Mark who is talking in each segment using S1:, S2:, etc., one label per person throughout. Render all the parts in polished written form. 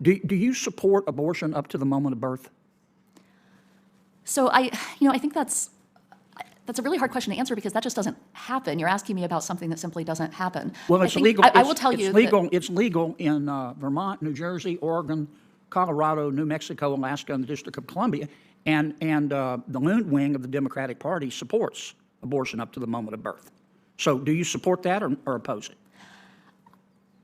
S1: Do you support abortion up to the moment of birth?
S2: So I think that's a really hard question to answer because that just doesn't happen. You're asking me about something that simply doesn't happen.
S1: Well, it's legal.
S2: I will tell you
S1: it's legal in Vermont, New Jersey, Oregon, Colorado, New Mexico, Alaska, and the District of Columbia. And the Loon wing of the Democratic Party supports abortion up to the moment of birth. So do you support that or oppose it?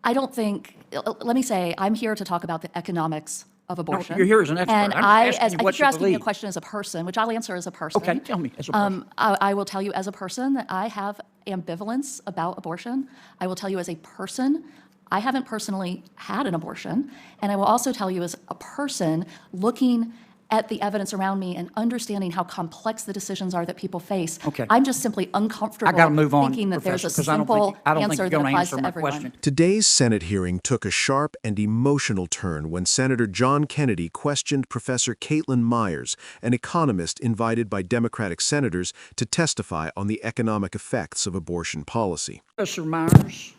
S2: I don't think, let me say, I'm here to talk about the economics of abortion.
S1: No, you're here as an expert.
S2: And
S1: I think
S2: you're asking me a question as a person, which I'll answer as a person.
S1: Okay, tell me as a person.
S2: I will tell you as a person that I have ambivalence about abortion. I will tell you as a person, I haven't personally had an abortion. And I will also tell you as a person looking at the evidence around me and understanding how complex the decisions are that people face.
S1: Okay.
S2: I'm just simply uncomfortable
S1: I got to move on,
S2: thinking that there's a
S1: Professor,
S2: simple
S1: I don't
S2: answer
S1: think
S2: that
S1: you're going to
S2: applies
S1: answer
S2: to
S1: my
S2: everyone.
S1: question.
S3: Today's Senate hearing took a sharp and emotional turn when Senator John Kennedy questioned Professor Caitlin Myers, an economist invited by Democratic senators to testify on the economic effects of abortion policy.
S1: Professor Myers,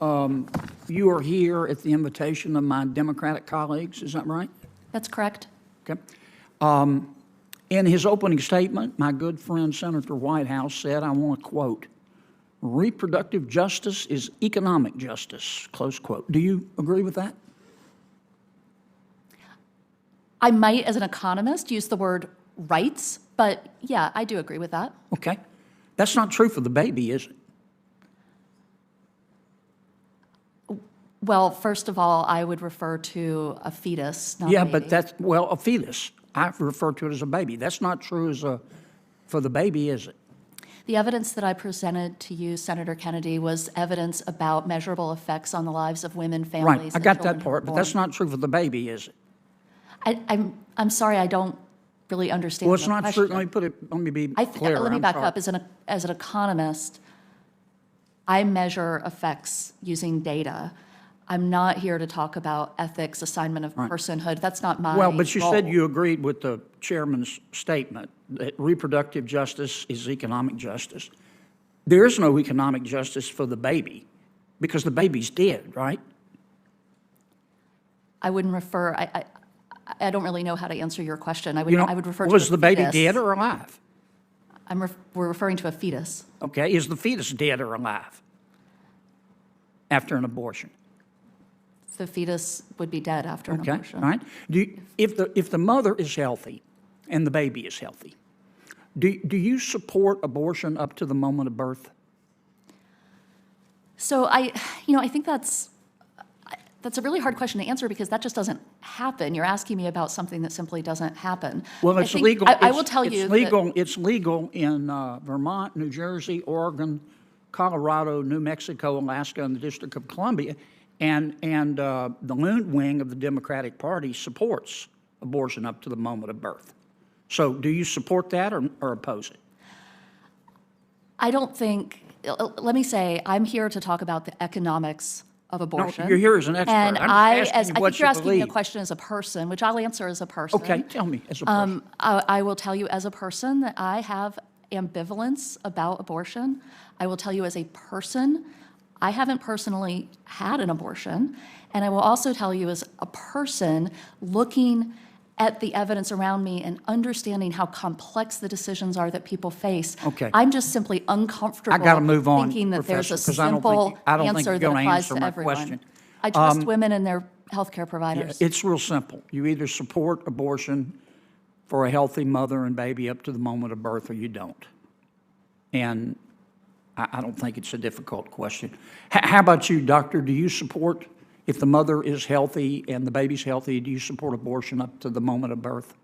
S1: you are here at the invitation of my Democratic colleagues, is that right?
S2: That's correct.
S1: Okay. In his opening statement, my good friend Senator Whitehouse said, I want to quote, reproductive justice is economic justice, close quote. Do you agree with that?
S2: I might, as an economist, use the word rights, but yeah, I do agree with that.
S1: Okay. That's not true for the baby, is it?
S2: Well, first of all, I would refer to a fetus, not
S1: Yeah,
S2: a baby.
S1: but that's, well, a fetus. I refer to it as a baby. That's not true for the baby, is it?
S2: The evidence that I presented to you, Senator Kennedy, was evidence about measurable effects on the lives of women, families,
S1: Right, I
S2: and
S1: got
S2: children
S1: that
S2: who were
S1: part, but that's
S2: born.
S1: not true for the baby, is it?
S2: I'm sorry, I don't really understand
S1: Well, it's
S2: the
S1: not
S2: question.
S1: true. Let me be clear.
S2: Let me
S1: I'm
S2: back
S1: sorry.
S2: up. As an economist, I measure effects using data. I'm not here to talk about ethics, assignment of personhood. That's not my
S1: Well, but you
S2: role.
S1: said you agreed with the chairman's statement that reproductive justice is economic justice. There is no economic justice for the baby because the baby's dead, right?
S2: I wouldn't refer. I don't really know how to answer your question. I would refer to
S1: was
S2: a
S1: the baby
S2: fetus.
S1: dead or alive?
S2: We're referring to a fetus.
S1: Okay, is the fetus dead or alive after an abortion?
S2: The fetus would be dead after an
S1: Okay,
S2: abortion.
S1: all right. If the mother is healthy and the baby is healthy, do you support abortion up to the moment of birth?
S2: So I think that's a really hard question to answer because that just doesn't happen. You're asking me about something that simply doesn't happen.
S1: Well, it's legal.
S2: I will tell you
S1: It's legal in Vermont, New Jersey, Oregon, Colorado, New Mexico, Alaska, and the District of Columbia. And the Loon wing of the Democratic Party supports abortion up to the moment of birth. So do you support that or oppose it?
S2: I don't think, let me say, I'm here to talk about the economics of abortion.
S1: No, you're here as an expert.
S2: And
S1: I think
S2: you're asking me a question as a person, which I'll answer as a person.
S1: Okay, tell me as a person.
S2: I will tell you as a person that I have ambivalence about abortion. I will tell you as a person, I haven't personally had an abortion. And I will also tell you as a person looking at the evidence around me and understanding how complex the decisions are that people face.
S1: Okay.
S2: I'm just simply uncomfortable
S1: I got to move on,
S2: thinking that there's a
S1: Professor, 'cause
S2: simple
S1: I don't think
S2: answer
S1: you're
S2: that
S1: going to
S2: applies
S1: answer
S2: to
S1: my
S2: everyone.
S1: question.
S2: I trust women and their healthcare providers.
S1: It's real simple. You either support abortion for a healthy mother and baby up to the moment of birth or you don't. And I don't think it's a difficult question. How about you, doctor? Do you support, if the mother is healthy and the baby's healthy, do you support abortion up to the moment of birth?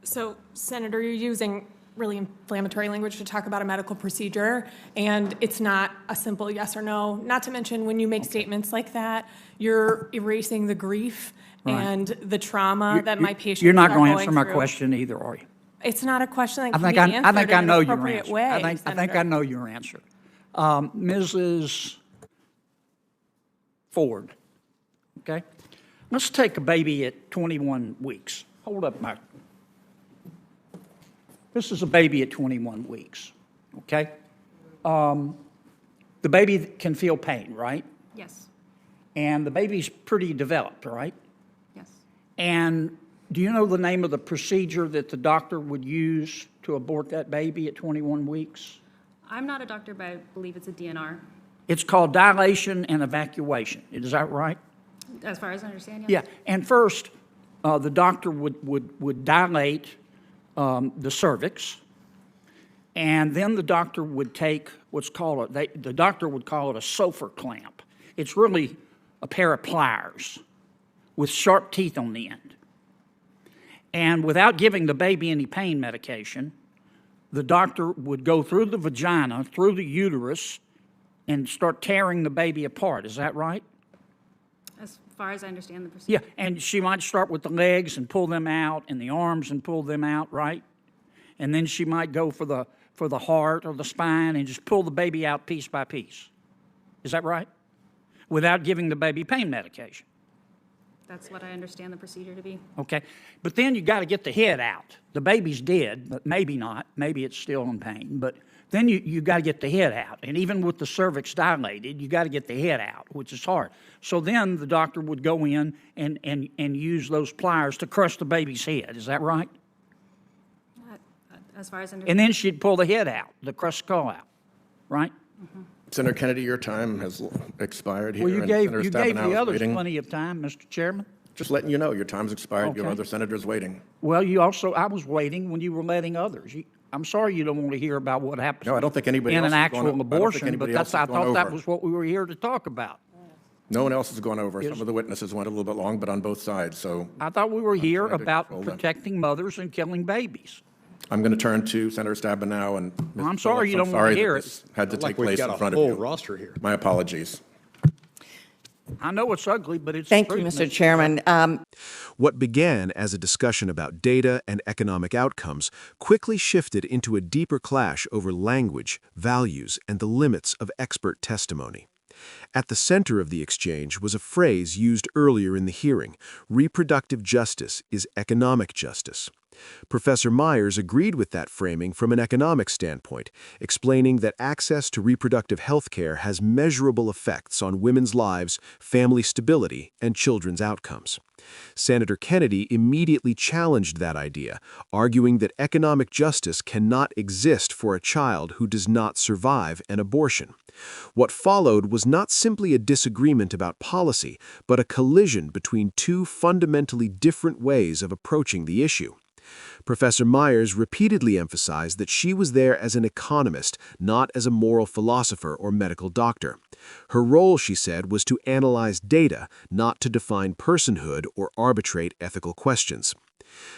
S4: So, Senator, you're using really inflammatory language to talk about a medical procedure, and it's not a simple yes or no. Not to mention, when you make statements like that, you're erasing the grief and the trauma that my patients
S1: You're not
S4: are
S1: going to answer my
S4: through.
S1: question either, are you?
S4: It's not a question that
S1: I
S4: can
S1: think
S4: be answered
S1: I think I
S4: in
S1: know
S4: an
S1: your
S4: appropriate
S1: answer.
S4: way,
S1: I think I
S4: Senator.
S1: know your answer. Mrs. Ford, okay? Let's take a baby at 21 weeks. Hold up, Mike. This is a baby at 21 weeks, okay? The baby can feel pain, right?
S4: Yes.
S1: And the baby's pretty developed, right? And do you know the name of the procedure that the doctor would use to abort that baby at 21 weeks?
S5: I'm not a doctor, but I believe it's a DNR,
S1: It's called dilation and evacuation. Is that right?
S5: as far as I understand.
S1: Yeah. And first, the doctor would dilate the cervix, and then the doctor would take what's called the doctor would call it a Sofer clamp. It's really a pair of pliers with sharp teeth on the end. And without giving the baby any pain medication, the doctor would go through the vagina, through the uterus, and start tearing the baby apart. Is that right?
S5: As far as I understand the procedure.
S1: Yeah, and she might start with the legs and pull them out, and the arms and pull them out, right? And then she might go for the heart or the spine and just pull the baby out piece by piece. Is that right? Without giving the baby pain medication.
S5: That's what I understand the procedure to be.
S1: Okay, but then you got to get the head out. The baby's dead, but maybe not. Maybe it's still in pain, but then you got to get the head out. And even with the cervix dilated, you got to get the head out, which is hard. So then the doctor would go in and use those pliers to crush the baby's head. Is that right?
S5: As far as I understand.
S1: And then she'd pull the head out, the crushed skull out, right?
S6: Senator Kennedy, your time has expired here.
S1: Well, you
S6: and
S1: gave
S6: Senator
S1: the
S6: Stabenow is
S1: others
S6: waiting.
S1: plenty of time, Mr. Chairman.
S6: Just letting you know, your time's expired. You have
S1: Okay.
S6: other senators waiting.
S1: Well, I was waiting when you were letting others. I'm sorry you don't want to hear about what happens
S6: No, I don't think anybody
S1: in
S6: else
S1: an
S6: is going
S1: actual
S6: to- I don't think
S1: abortion, but
S6: anybody else
S1: I
S6: is going
S1: thought that
S6: over.
S1: was what we were here to talk about.
S6: No one else has gone over.
S1: Yes.
S6: Some of the witnesses went a little bit long, but on both sides. So
S1: I thought we were here
S6: trying to
S1: about
S6: control that.
S1: protecting mothers and killing babies.
S6: I'm going to turn to Senator Stabenow and Ms.
S1: I'm sorry
S6: Phillips.
S1: you
S6: I'm
S1: don't want
S6: sorry
S1: to hear
S6: that
S1: it.
S6: this had to take
S7: Like we've
S6: place
S7: got
S6: in
S7: a
S6: front of
S7: full
S6: you.
S7: roster here.
S6: My apologies.
S1: I know it's ugly, but it's
S8: Thank
S1: the
S8: you,
S1: truth,
S8: Mr. Chairman.
S3: What began as a discussion about data and economic outcomes quickly shifted into a deeper clash over language, values, and the limits of expert testimony. At the center of the exchange was a phrase used earlier in the hearing: reproductive justice is economic justice. Professor Myers agreed with that framing from an economic standpoint, explaining that access to reproductive health care has measurable effects on women's lives, family stability, and children's outcomes. Senator Kennedy immediately challenged that idea, arguing that economic justice cannot exist for a child who does not survive an abortion. What followed was not simply a disagreement about policy, but a collision between two fundamentally different ways of approaching the issue. Professor Myers repeatedly emphasized that she was there as an economist, not as a moral philosopher or medical doctor. Her role, she said, was to analyze data, not to define personhood or arbitrate ethical questions.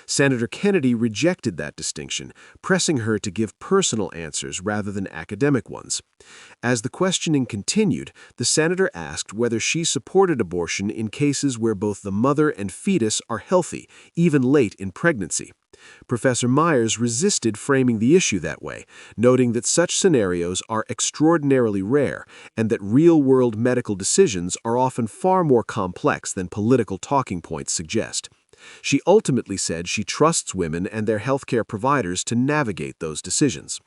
S3: Senator Kennedy rejected that distinction, pressing her to give personal answers rather than academic ones. As the questioning continued, the senator asked whether she supported abortion in cases where both the mother and fetus are healthy, even late in pregnancy. Professor Myers resisted framing the issue that way, noting that such scenarios are extraordinarily rare and that real-world medical decisions are often far more complex than political talking points suggest. She ultimately said she trusts women and their healthcare providers to navigate those decisions.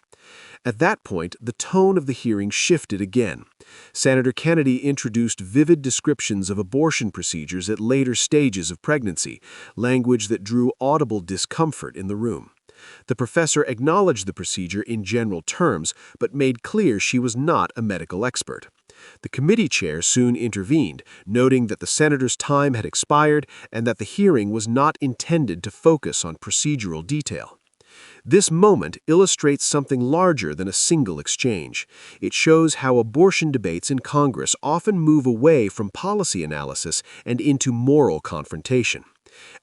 S3: At that point, the tone of the hearing shifted again. Senator Kennedy introduced vivid descriptions of abortion procedures at later stages of pregnancy, language that drew audible discomfort in the room. The professor acknowledged the procedure in general terms, but made clear she was not a medical expert. The committee chair soon intervened, noting that the senator's time had expired and that the hearing was not intended to focus on procedural detail. This moment illustrates something larger than a single exchange. It shows how abortion debates in Congress often move away from policy analysis and into moral confrontation.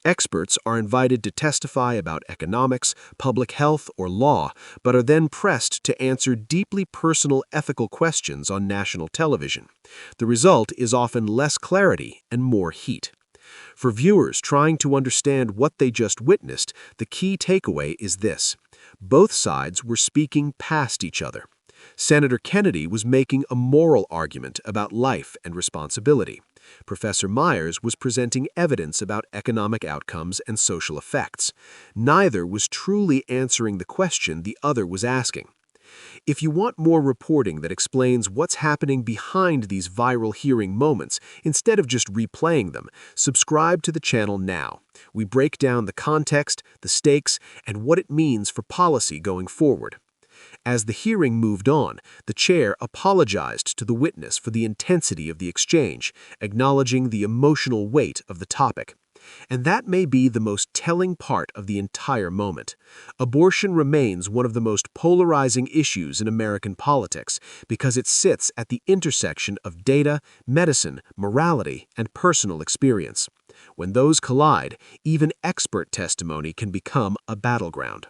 S3: Experts are invited to testify about economics, public health, or law, but are then pressed to answer deeply personal ethical questions on national television. The result is often less clarity and more heat. For viewers trying to understand what they just witnessed, the key takeaway is this: both sides were speaking past each other. Senator Kennedy was making a moral argument about life and responsibility. Professor Myers was presenting evidence about economic outcomes and social effects. Neither was truly answering the question the other was asking. If you want more reporting that explains what's happening behind these viral hearing moments, instead of just replaying them, subscribe to the channel now. We break down the context, the stakes, and what it means for policy going forward. As the hearing moved on, the chair apologized to the witness for the intensity of the exchange, acknowledging the emotional weight of the topic. And that may be the most telling part of the entire moment. Abortion remains one of the most polarizing issues in American politics because it sits at the intersection of data, medicine, morality, and personal experience. When those collide, even expert testimony can become a battleground.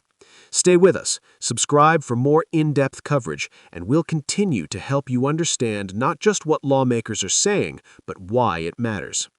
S3: Stay with us, subscribe for more in-depth coverage, and we'll continue to help you understand not just what lawmakers are saying, but why it matters.